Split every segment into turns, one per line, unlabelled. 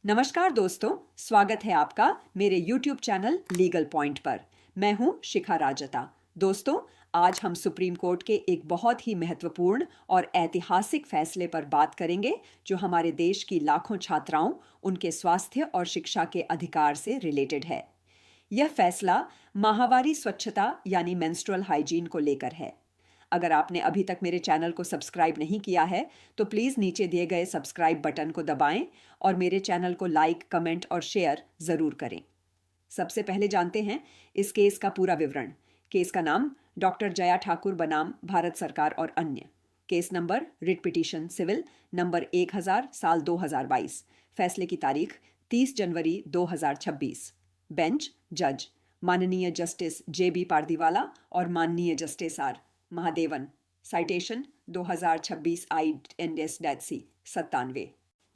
नमस्कार दोस्तों, स्वागत है आपका मेरे YouTube चैनल लीगल पॉइंट पर। मैं हूं शिखा राजता। दोस्तों, आज हम सुप्रीम कोर्ट के एक बहुत ही महत्वपूर्ण और ऐतिहासिक फैसले पर बात करेंगे जो हमारे देश की लाखों छात्राओं, उनके स्वास्थ्य और शिक्षा के अधिकार से रिलेटेड है। यह फैसला माहवारी स्वच्छता यानी मेंस्ट्रुअल हाइजीन को लेकर है। अगर आपने अभी तक मेरे चैनल को सब्सक्राइब नहीं किया है तो प्लीज़ नीचे दिए गए सब्सक्राइब बटन को दबाएं और मेरे चैनल को लाइक, कमेंट और शेयर ज़रूर करें। सबसे पहले जानते हैं इस केस का पूरा विवरण। केस का नाम डॉक्टर जया ठाकुर बनाम भारत सरकार और अन्य। Case number writ petition civil number 1000 साल 2022। फैसले की तारीख 30 जनवरी 2026। बेंच जज माननीय जस्टिस JB पारदीवाला और माननीय justice R Mahadevan. Citation 2026 INS-C 97।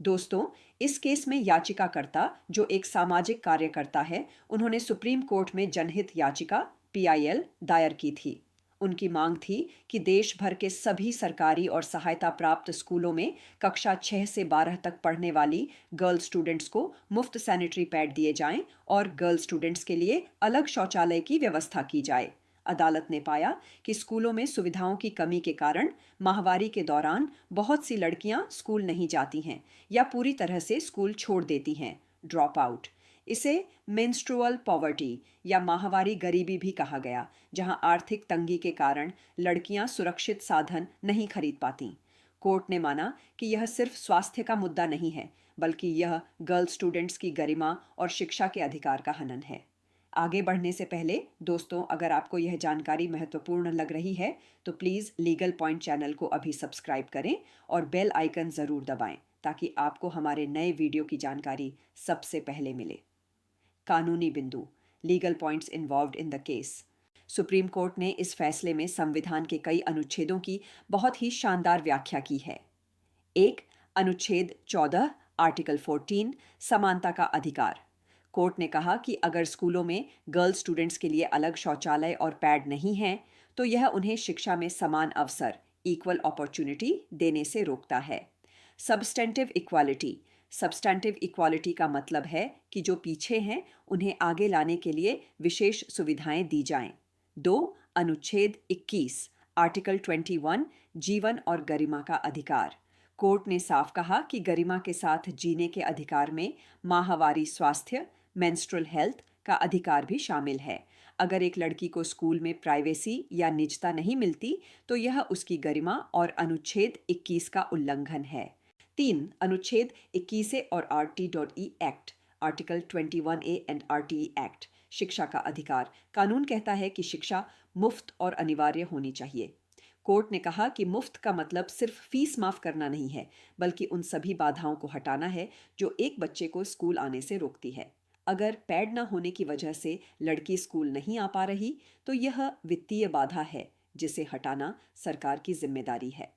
दोस्तों, इस केस में याचिकाकर्ता जो एक सामाजिक कार्यकर्ता है, उन्होंने सुप्रीम कोर्ट में जनहित याचिका PIL दायर की थी। उनकी मांग थी कि देश भर के सभी सरकारी और सहायता प्राप्त स्कूलों में कक्षा 6 से 12 तक पढ़ने वाली गर्ल स्टूडेंट्स को मुफ्त सैनिटरी पैड दिए जाएं और गर्ल स्टूडेंट्स के लिए अलग शौचालय की व्यवस्था की जाए। अदालत ने पाया कि स्कूलों में सुविधाओं की कमी के कारण माहवारी के दौरान बहुत सी लड़कियां स्कूल नहीं जाती हैं या पूरी तरह से स्कूल छोड़ देती हैं, ड्रॉप आउट। इसे मेंस्ट्रुअल पॉवर्टी या माहवारी गरीबी भी कहा गया, जहां आर्थिक तंगी के कारण लड़कियां सुरक्षित साधन नहीं खरीद पाती। कोर्ट ने माना कि यह सिर्फ स्वास्थ्य का मुद्दा नहीं है, बल्कि यह गर्ल स्टूडेंट्स की गरिमा और शिक्षा के अधिकार का हनन है। आगे बढ़ने से पहले दोस्तों, अगर आपको यह जानकारी महत्वपूर्ण लग रही है तो प्लीज़ लीगल पॉइंट चैनल को अभी सब्सक्राइब करें और बेल आइकन ज़रूर दबाएं ताकि आपको हमारे नए वीडियो की जानकारी सबसे पहले मिले। कानूनी बिंदु, legal points involved in the case. Supreme court ने इस फैसले में संविधान के कई अनुच्छेदों की बहुत ही शानदार व्याख्या की है। एक, अनुच्छेद 14 आर्टिकल 14 समानता का अधिकार। कोर्ट ने कहा कि अगर स्कूलों में गर्ल स्टूडेंट्स के लिए अलग शौचालय और पैड नहीं हैं, तो यह उन्हें शिक्षा में समान अवसर इक्वल अपॉर्चुनिटी देने से रोकता है। Substantive equality. सब्सटेंटिव इक्वालिटी का मतलब है कि जो पीछे हैं उन्हें आगे लाने के लिए विशेष सुविधाएं दी जाएं। 2, अनुच्छेद 21 आर्टिकल 21 जीवन और गरिमा का अधिकार। कोर्ट ने साफ कहा कि गरिमा के साथ जीने के अधिकार में माहवारी स्वास्थ्य, मेंस्ट्रुअल हेल्थ का अधिकार भी शामिल है। अगर एक लड़की को स्कूल में प्राइवेसी या निजता नहीं मिलती तो यह उसकी गरिमा और अनुच्छेद 21 का उल्लंघन है। 3, अनुच्छेद 21A और RT.E act article 21A and RTE act शिक्षा का अधिकार। कानून कहता है कि शिक्षा मुफ्त और अनिवार्य होनी चाहिए। कोर्ट ने कहा कि मुफ्त का मतलब सिर्फ फीस माफ करना नहीं है, बल्कि उन सभी बाधाओं को हटाना है जो एक बच्चे को स्कूल आने से रोकती है। अगर पैड न होने की वजह से लड़की स्कूल नहीं आ पा रही तो यह वित्तीय बाधा है जिसे हटाना सरकार की जिम्मेदारी है।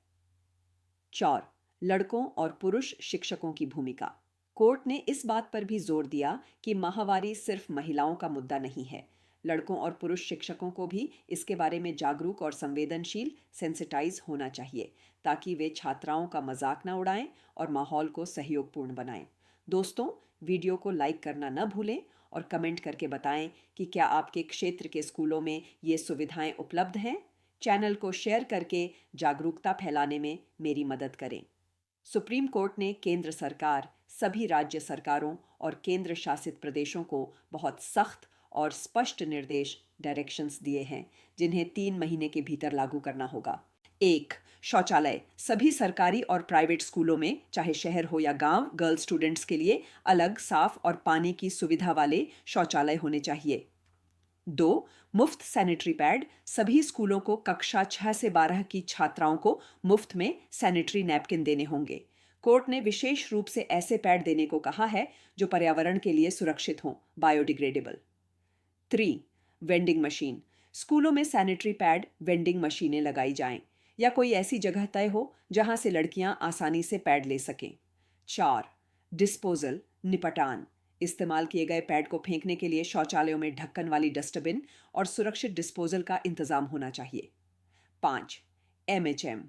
4, लड़कों और पुरुष शिक्षकों की भूमिका। कोर्ट ने इस बात पर भी जोर दिया कि माहवारी सिर्फ महिलाओं का मुद्दा नहीं है। लड़कों और पुरुष शिक्षकों को भी इसके बारे में जागरूक और संवेदनशील सेंसिटाइज होना चाहिए ताकि वे छात्राओं का मजाक न उड़ाएं और माहौल को सहयोगपूर्ण बनाएं। दोस्तों, वीडियो को लाइक करना न भूलें और कमेंट करके बताएं कि क्या आपके क्षेत्र के स्कूलों में ये सुविधाएं उपलब्ध हैं। चैनल को शेयर करके जागरूकता फैलाने में मेरी मदद करें। सुप्रीम कोर्ट ने केंद्र सरकार, सभी राज्य सरकारों और केंद्र शासित प्रदेशों को बहुत सख्त और स्पष्ट निर्देश डायरेक्शंस दिए हैं जिन्हें 3 महीने के भीतर लागू करना होगा। 1, शौचालय। सभी सरकारी और प्राइवेट स्कूलों में, चाहे शहर हो या गांव, गर्ल स्टूडेंट्स के लिए अलग, साफ और पानी की सुविधा वाले शौचालय होने चाहिए। 2, मुफ्त सैनिटरी पैड। सभी स्कूलों को कक्षा 6 से 12 की छात्राओं को मुफ्त में सैनिटरी नैपकिन देने होंगे। कोर्ट ने विशेष रूप से ऐसे पैड देने को कहा है जो पर्यावरण के लिए सुरक्षित हों, बायोडिग्रेडेबल। 3, vending machine. स्कूलों में सैनिटरी पैड वेंडिंग मशीनें लगाई जाएं या कोई ऐसी जगह तय हो जहां से लड़कियां आसानी से पैड ले सकें। 4, डिस्पोजल निपटान। इस्तेमाल किए गए पैड को फेंकने के लिए शौचालयों में ढक्कन वाली डस्टबिन और सुरक्षित डिस्पोजल का इंतजाम होना चाहिए। 5, MHM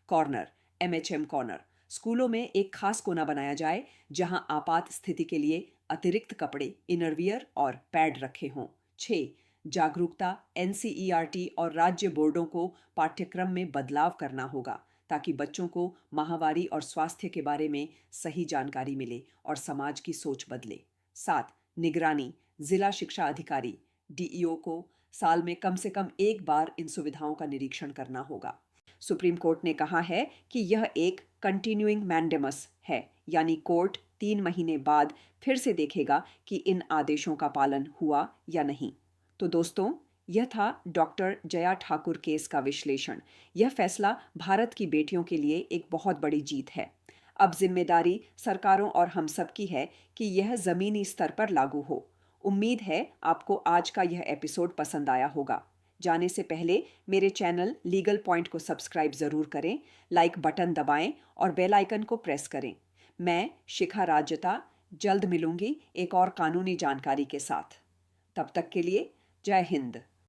कॉर्नर। MHM कॉर्नर स्कूलों में एक खास कोना बनाया जाए जहां आपात स्थिति के लिए अतिरिक्त कपड़े, इनरवियर और पैड रखे हों। 6. जागरूकता, एनसीईआरटी और राज्य बोर्डों को पाठ्यक्रम में बदलाव करना होगा ताकि बच्चों को माहवारी और स्वास्थ्य के बारे में सही जानकारी मिले और समाज की सोच बदले। 7. निगरानी, जिला शिक्षा अधिकारी डीईओ को साल में कम से कम एक बार इन सुविधाओं का निरीक्षण करना होगा। सुप्रीम कोर्ट ने कहा है कि यह एक कंटिन्यूइंग मैंडेमस है, यानी कोर्ट 3 महीने बाद फिर से देखेगा कि इन आदेशों का पालन हुआ या नहीं। तो दोस्तों, यह था डॉक्टर जया ठाकुर केस का विश्लेषण। यह फैसला भारत की बेटियों के लिए एक बहुत बड़ी जीत है। अब जिम्मेदारी सरकारों और हम सब की है कि यह जमीनी स्तर पर लागू हो। उम्मीद है आपको आज का यह एपिसोड पसंद आया होगा। जाने से पहले मेरे चैनल लीगल पॉइंट को सब्सक्राइब जरूर करें, लाइक बटन दबाएं और बेल आइकन को प्रेस करें। मैं शिखा राजता जल्द मिलूंगी एक और कानूनी जानकारी के साथ। तब तक के लिए जय हिंद।